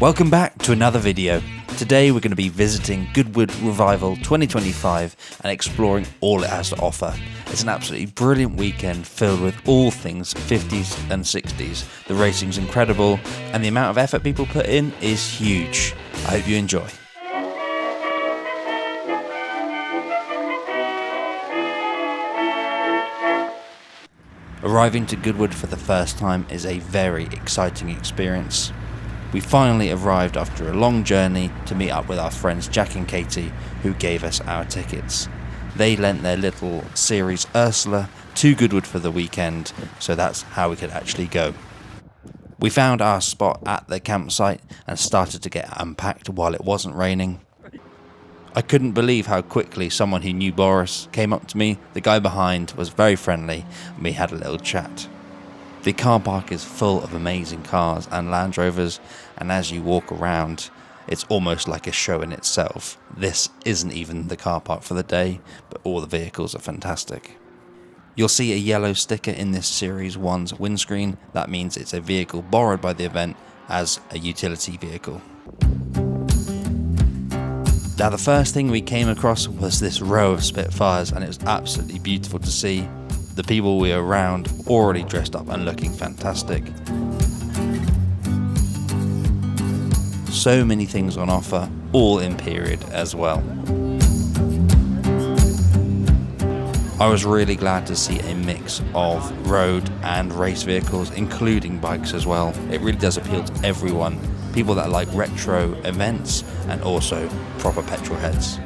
Welcome back to another video. Today we're going to be visiting Goodwood Revival 2025 and exploring all it has to offer. It's an absolutely brilliant weekend filled with all things 50s and 60s. The racing's incredible and the amount of effort people put in is huge. I hope you enjoy. Arriving to Goodwood for the first time is a very exciting experience. We finally arrived after a long journey to meet up with our friends Jack and Katie, who gave us our tickets. They lent their little series Ursula to Goodwood for the weekend, so that's how we could actually go. We found our spot at the campsite and started to get unpacked while it wasn't raining. I couldn't believe how quickly someone who knew Boris came up to me. The guy behind was very friendly and we had a little chat. The car park is full of amazing cars and Land Rovers, and as you walk around, it's almost like a show in itself. This isn't even the car park for the day, but all the vehicles are fantastic. You'll see a yellow sticker in this Series 1's windscreen. That means it's a vehicle borrowed by the event as a utility vehicle. Now the first thing we came across was this row of Spitfires, and it was absolutely beautiful to see. The people we were around already dressed up and looking fantastic. So many things on offer, all in period as well. I was really glad to see a mix of road and race vehicles, including bikes as well. It really does appeal to everyone. People that like retro events and also proper petrol heads.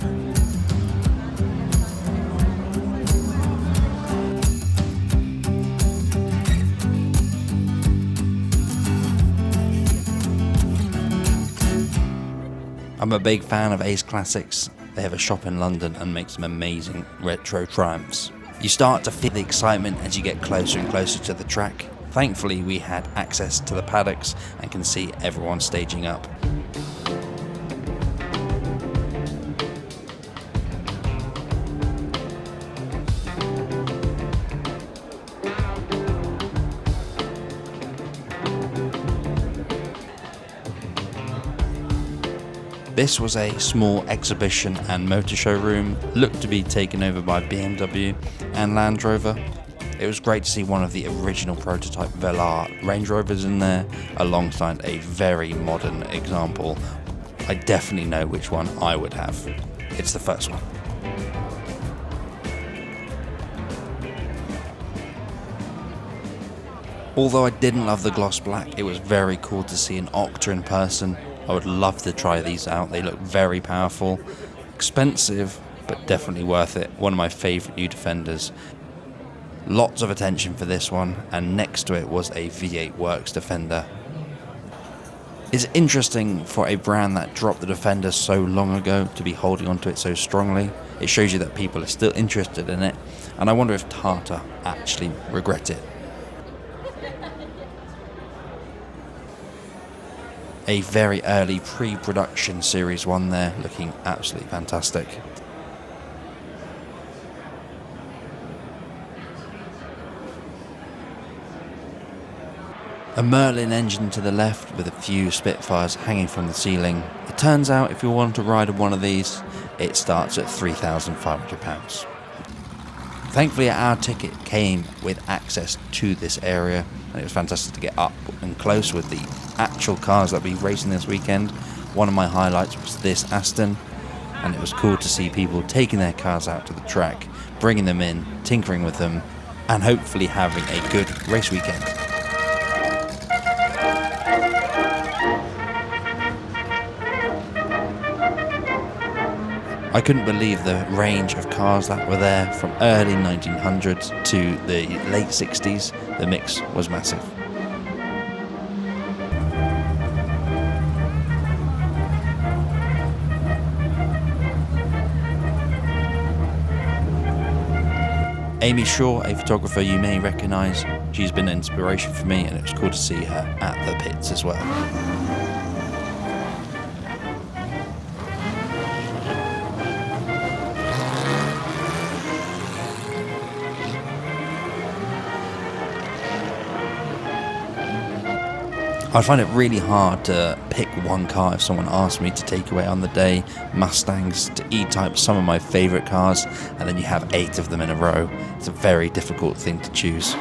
I'm a big fan of Ace Classics. They have a shop in London and make some amazing retro triumphs. You start to feel the excitement as you get closer and closer to the track. Thankfully, we had access to the paddocks and can see everyone staging up. This was a small exhibition and motor showroom, looked to be taken over by BMW and Land Rover. It was great to see one of the original prototype Velar Range Rovers in there, alongside a very modern example. I definitely know which one I would have. It's the first one. Although I didn't love the gloss black, it was very cool to see an Octa in person. I would love to try these out. They look very powerful, expensive, but definitely worth it. One of my favourite new Defenders. Lots of attention for this one, and next to it was a V8 Works Defender. It's interesting for a brand that dropped the Defender so long ago to be holding onto it so strongly. It shows you that people are still interested in it, and I wonder if Tata actually regret it. A very early pre-production Series 1 there, looking absolutely fantastic. A Merlin engine to the left with a few Spitfires hanging from the ceiling. It turns out if you want to ride one of these, it starts at £3,500. Thankfully our ticket came with access to this area, and it was fantastic to get up and close with the actual cars that we racing this weekend. One of my highlights was this Aston, and it was cool to see people taking their cars out to the track, bringing them in, tinkering with them, and hopefully having a good race weekend. I couldn't believe the range of cars that were there from early 1900s to the late 60s. The mix was massive. Amy Shaw, a photographer you may recognise, she's been an inspiration for me, and it was cool to see her at the pits as well. I find it really hard to pick one car if someone asked me to take away on the day. Mustangs to E-Type, some of my favourite cars, and then you have 8 of them in a row. It's a very difficult thing to choose.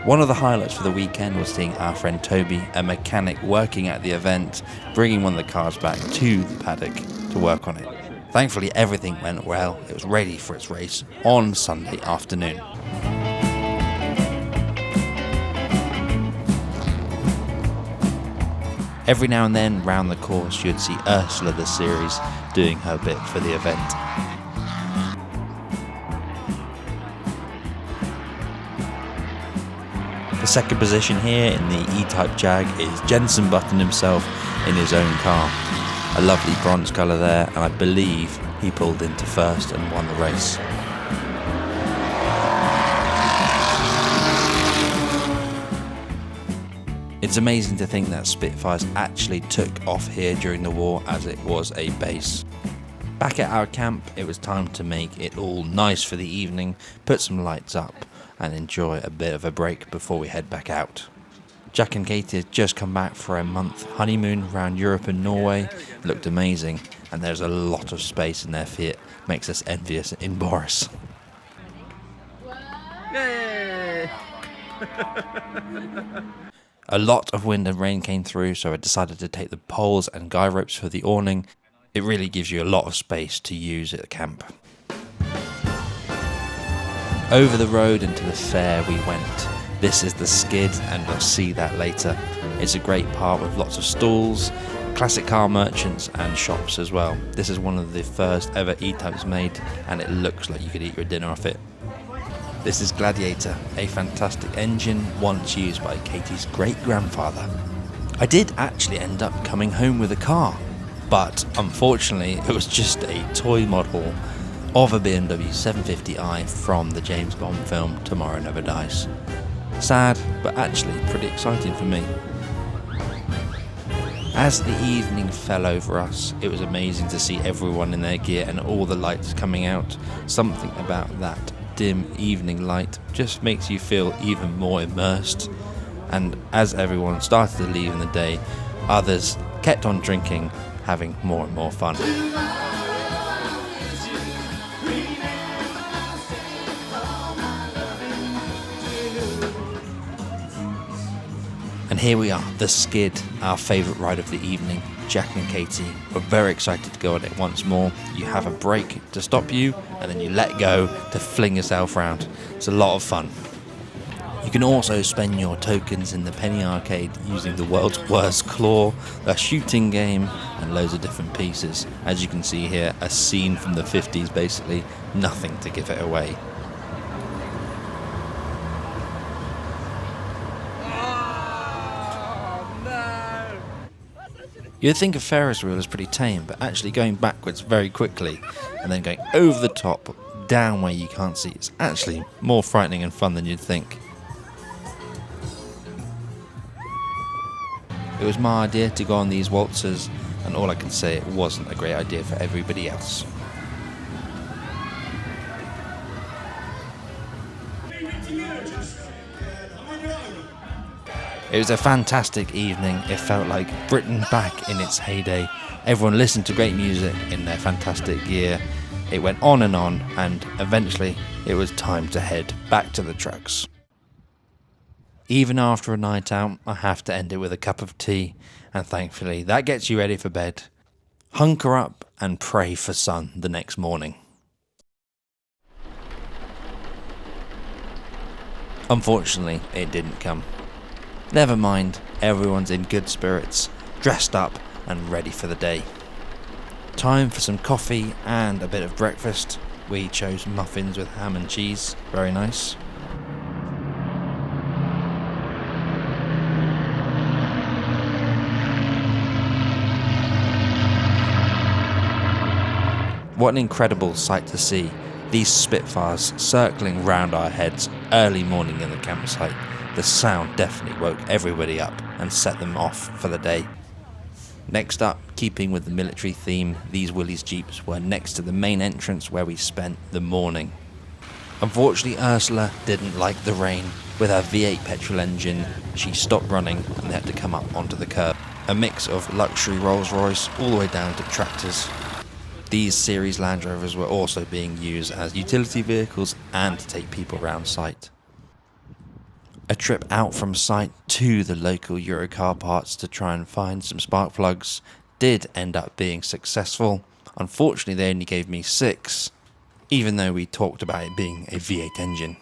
One of the highlights for the weekend was seeing our friend Toby, a mechanic working at the event, bringing one of the cars back to the paddock to work on it. Thankfully everything went well. It was ready for its race on Sunday afternoon. Every now and then, round the course, you'd see Ursula the series doing her bit for the event. The second position here in the E-Type Jag is Jensen Button himself in his own car. A lovely bronze colour there, and I believe he pulled into first and won the race. It's amazing to think that Spitfires actually took off here during the war, as it was a base. Back at our camp, it was time to make it all nice for the evening, put some lights up and enjoy a bit of a break before we head back out. Jack and Katie had just come back for a month honeymoon around Europe and Norway. It looked amazing, and there's a lot of space in their Fiat, makes us envious in Boris. Yay! A lot of wind and rain came through, so I decided to take the poles and guy ropes for the awning. It really gives you a lot of space to use at camp. Over the road and to the fair we went. This is the skid, and we'll see that later. It's a great park with lots of stalls, classic car merchants and shops as well. This is one of the first ever E-Types made, and it looks like you could eat your dinner off it. This is Gladiator, a fantastic engine once used by Katie's great-grandfather. I did actually end up coming home with a car, but unfortunately it was just a toy model of a BMW 750i from the James Bond film Tomorrow Never Dies. Sad, but actually pretty exciting for me. As the evening fell over us, it was amazing to see everyone in their gear and all the lights coming out. Something about that dim evening light just makes you feel even more immersed. And as everyone started to leave in the day, others kept on drinking, having more and more fun. And here we are, the skid, our favourite ride of the evening. Jack and Katie were very excited to go on it once more. You have a brake to stop you, and then you let go to fling yourself round. It's a lot of fun. You can also spend your tokens in the penny arcade using the world's worst claw, a shooting game, and loads of different pieces. As you can see here, a scene from the 50s basically, nothing to give it away. You'd think a Ferris wheel is pretty tame, but actually going backwards very quickly and then going over the top, down where you can't see, it's actually more frightening and fun than you'd think. It was my idea to go on these waltzers, and all I can say, it wasn't a great idea for everybody else. It was a fantastic evening. It felt like Britain back in its heyday. Everyone listened to great music in their fantastic gear. It went on, and eventually it was time to head back to the trucks. Even after a night out, I have to end it with a cup of tea, and thankfully that gets you ready for bed. Hunker up and pray for sun the next morning. Unfortunately, it didn't come. Never mind, everyone's in good spirits, dressed up and ready for the day. Time for some coffee and a bit of breakfast. We chose muffins with ham and cheese, very nice. What an incredible sight to see, these Spitfires circling round our heads early morning in the campsite. The sound definitely woke everybody up and set them off for the day. Next up, keeping with the military theme, these Willys Jeeps were next to the main entrance where we spent the morning. Unfortunately, Ursula didn't like the rain. With her V8 petrol engine, she stopped running and they had to come up onto the curb. A mix of luxury Rolls-Royce all the way down to tractors. These series Land Rovers were also being used as utility vehicles and to take people around site. A trip out from site to the local Euro car parts to try and find some spark plugs did end up being successful. Unfortunately, they only gave me 6, even though we talked about it being a V8 engine.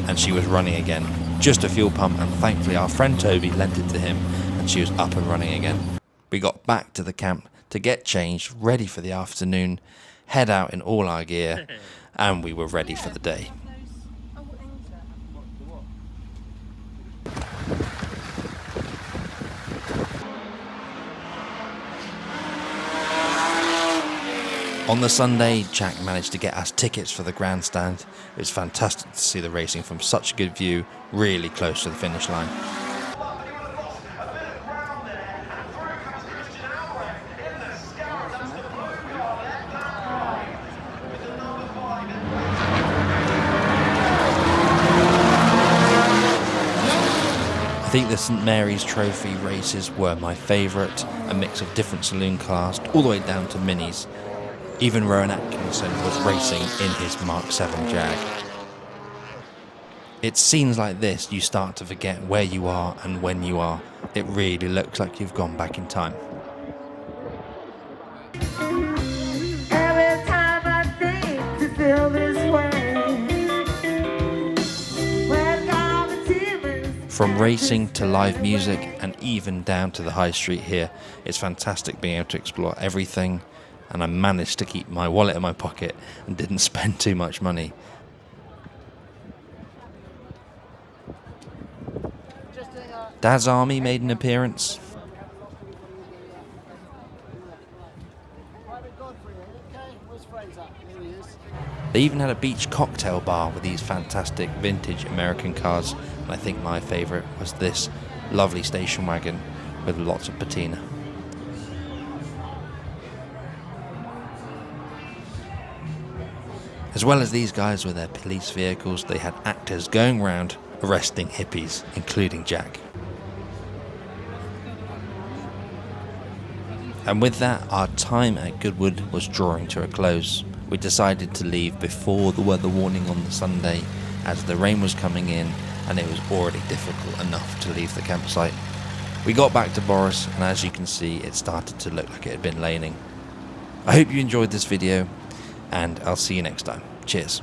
And she was running again. Just a fuel pump, and thankfully our friend Toby lent it to him and she was up and running again. We got back to the camp to get changed, ready for the afternoon, head out in all our gear, and we were ready for the day. On the Sunday, Jack managed to get us tickets for the grandstand. It was fantastic to see the racing from such a good view, really close to the finish line. I think the St Mary's Trophy races were my favourite, a mix of different saloon cars, all the way down to minis. Even Rowan Atkinson was racing in his Mark 7 Jag. It's scenes like this you start to forget where you are and when you are. It really looks like you've gone back in time. Every time I think to feel this way. From racing to live music and even down to the high street here, it's fantastic being able to explore everything, and I managed to keep my wallet in my pocket and didn't spend too much money. Dad's Army made an appearance. They even had a beach cocktail bar with these fantastic vintage American cars, and I think my favourite was this lovely station wagon with lots of patina. As well as these guys with their police vehicles, they had actors going around arresting hippies, including Jack. And with that, our time at Goodwood was drawing to a close. We decided to leave before the weather warning on the Sunday, as the rain was coming in and it was already difficult enough to leave the campsite. We got back to Boris, and as you can see, it started to look like it had been raining. I hope you enjoyed this video, and I'll see you next time. Cheers.